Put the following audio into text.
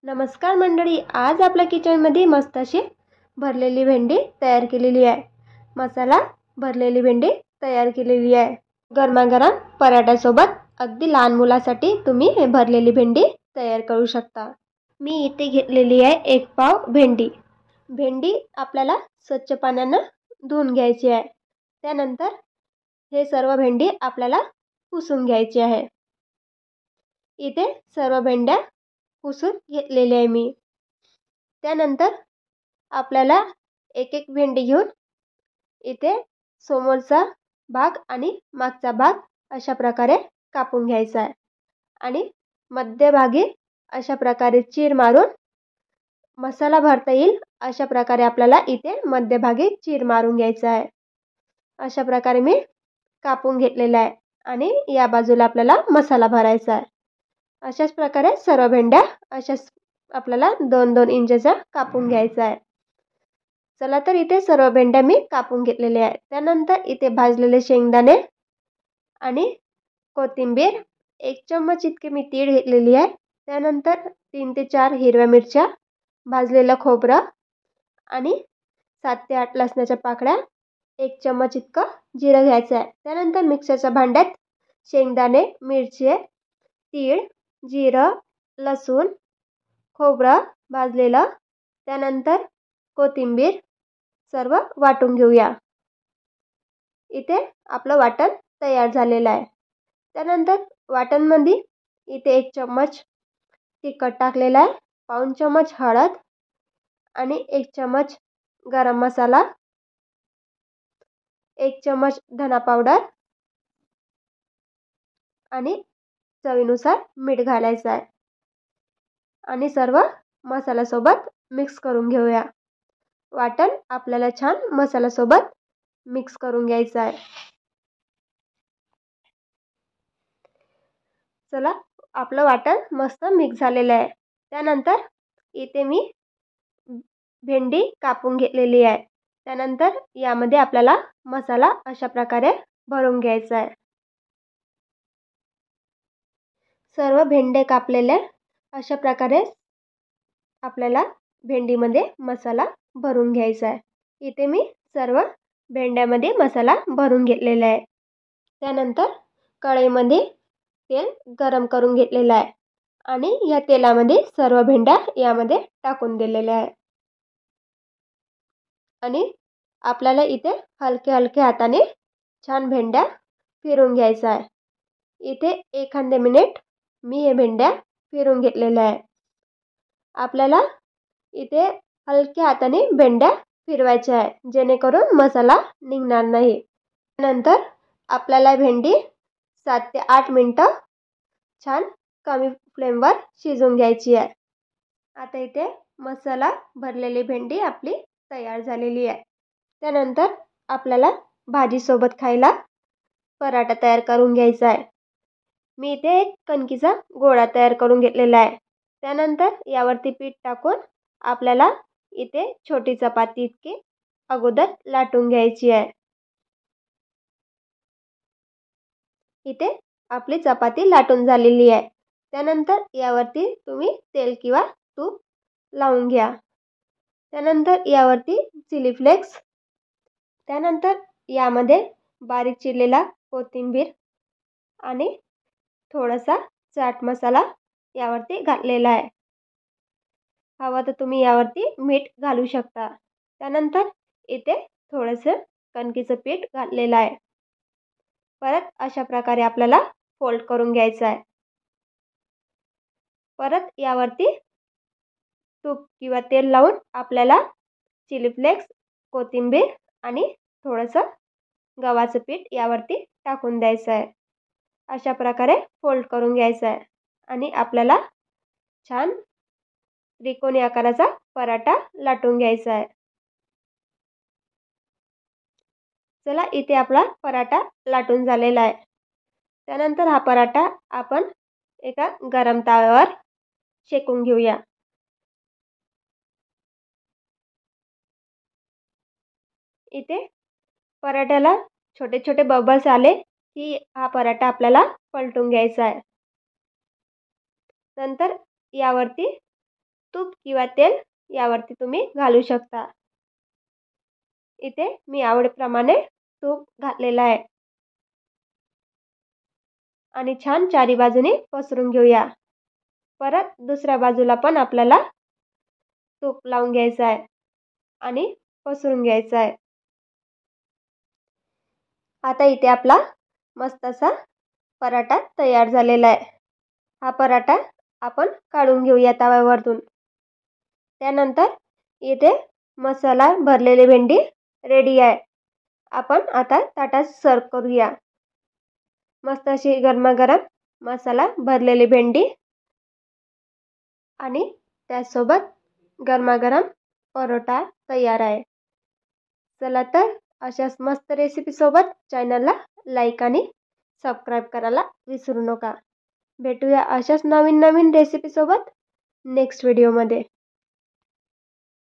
नमस्कार मंडळी, आज आपल्या किचनमध्ये मस्त अशी भरलेली भेंडी तयार केलेली आहे। मसाला भरलेली भेंडी तयार केलेली आहे। गरमागरम पराठ्यासोबत अगदी लहान मुलासाठी तुम्ही हे भरलेली भेंडी तयार करू शकता। मी इथे घेतलेली आहे 1 पाव भेंडी। भेंडी आपल्याला स्वच्छ पाण्याने धुवून घ्यायची आहे। त्यानंतर हे सर्व भेंडी आपल्याला पुसून घ्यायची आहे। इथे सर्व भेंड्या पुसून घेतलेले आहे मी। त्यानंतर आपल्याला एक एक भेंडी घेऊन इथे समोरचा भाग आणि मागचा भाग अशा प्रकारे कापून घ्यायचा आहे आणि मध्यभागी अशा प्रकारे चीर मारून मसाला भरता येईल अशा प्रकारे आपल्याला इथे मध्यभागी चीर मारून घ्यायचा आहे। अशा प्रकारे मी कापून घेतलेला आहे आणि या बाजूला आपल्याला मसाला भरायचा आहे। अशाच प्रकारे सर्व भेंड्या अशाच आपल्याला 2-2 इंचचा कापून घ्यायचा आहे। चला तर इथे सर्व भेंड्या मी कापून घेतलेले आहे। त्यानंतर इथे भाजलेले शेंगदाणे आणि कोथिंबीर, 1 चम्मच इतके मी तीळ घेतलेली आहे। त्यानंतर 3 ते 4 हिरव्या मिरच्या, भाजलेलं खोबरं आणि 7 ते 8 लसणाच्या पाकळ्या, 1 चम्मच इतकं जिरं घ्यायचं आहे। त्यानंतर मिक्सरच्या भांड्यात शेंगदाणे, मिरची, तीळ, जिरं, लसूण, खोबरं भाजलेलं, त्यानंतर कोथिंबीर सर्व वाटून घेऊया। इथे आपलं वाटण तयार झालेलं आहे। त्यानंतर वाटणमध्ये इथे 1 चम्मच तिखट टाकलेला आहे, पाऊण चम्मच हळद आणि 1 चम्मच गरम मसाला, 1 चम्मच धना पावडर आणि चवीनुसार मीठ घालायचं आहे आणि सर्व मसाल्यासोबत मिक्स करून घेऊया। वाटण आपल्याला छान मसाल्यासोबत मिक्स करून घ्यायचं आहे। चला, आपलं वाटण मस्त मिक्स झालेलं आहे। त्यानंतर इथे मी भेंडी कापून घेतलेली आहे। त्यानंतर यामध्ये आपल्याला मसाला अशा प्रकारे भरून घ्यायचा आहे। सर्व भेंडे कापलेले अशा प्रकारे आपल्याला भेंडीमध्ये मसाला भरून घ्यायचा आहे। इथे मी सर्व भेंड्यामध्ये मसाला भरून घेतलेला आहे। त्यानंतर कढईमध्ये तेल गरम करून घेतलेलं आहे आणि या तेलामध्ये सर्व भेंड्या यामध्ये टाकून दिलेल्या आहे आणि आपल्याला इथे हलके हलके हाताने छान भेंड्या फिरून घ्यायचा आहे। इथे एखादे मिनिट मी हे भेंड्या फिरून घेतलेल्या आहे। आपल्याला इथे हलक्या हाताने भेंड्या फिरवायच्या आहे जेणेकरून मसाला निघणार नाही। नंतर आपल्याला भेंडी 7 ते 8 मिनिटं छान कमी फ्लेमवर शिजवून घ्यायची आहे। आता इथे मसाला भरलेली भेंडी आपली तयार झालेली आहे। त्यानंतर आपल्याला भाजीसोबत खायला पराठा तयार करून घ्यायचा आहे। मी इथे एक कणकीचा गोळा तयार करून घेतलेला आहे। त्यानंतर यावरती पीठ टाकून आपल्याला इथे छोटी चपाती इतकी अगोदर लाटून घ्यायची आहे। इथे आपली चपाती लाटून झालेली आहे। त्यानंतर यावरती तुम्ही तेल किंवा तूप लावून घ्या। त्यानंतर यावरती चिली फ्लेक्स, त्यानंतर यामध्ये बारीक चिरलेला कोथिंबीर आणि थोडासा चाट मसाला यावरती घातलेला आहे। हवं तर तुम्ही यावरती मीठ घालू शकता। त्यानंतर इथे थोडंसं कणकीचं पीठ घातलेलं आहे। परत अशा प्रकारे आपल्याला फोल्ड करून घ्यायचं आहे। परत यावरती तूप किंवा तेल लावून आपल्याला चिली फ्लेक्स, कोथिंबीर आणि थोडंसं गव्हाचं पीठ यावरती टाकून द्यायचं आहे। अशा प्रकारे फोल्ड करून घ्यायचं आहे आणि आपल्याला छान त्रिकोणी आकाराचा पराठा लाटून घ्यायचा आहे। चला, इथे आपला पराठा लाटून झालेला आहे। त्यानंतर हा पराठा आपण एका गरम तव्यावर शेकून घेऊया। इथे पराठ्याला छोटे छोटे बबल्स आले की हा पराठा आपल्याला पलटून घ्यायचा आहे। नंतर यावरती तूप किंवा तेल यावरती तुम्ही घालू शकता. इथे मी आवडीप्रमाणे तूप घातलेलं आहे आणि छान चारी बाजूने पसरून घेऊया. परत दुसऱ्या बाजूला पण आपल्याला तूप लावून घ्यायचं आहे आणि पसरून घ्यायचं आहे. आता इथे आपला मस्त असा पराठा तयार झालेला आहे. हा पराठा आपण काढून घेऊया तव्यावरतून. त्यानंतर इथे मसाला भरलेली भेंडी रेडी आहे. आपण आता ताटात सर्व करूया. मस्त अशी गरमागरम मसाला भरलेली भेंडी आणि त्यासोबत गरमागरम परोठा तयार आहे. चला तर अशाच मस्त रेसिपीसोबत चॅनलला लाईक आणि सबस्क्राईब करायला विसरू नका. भेटूया अशाच नवीन नवीन रेसिपीसोबत नेक्स्ट व्हिडिओमध्ये.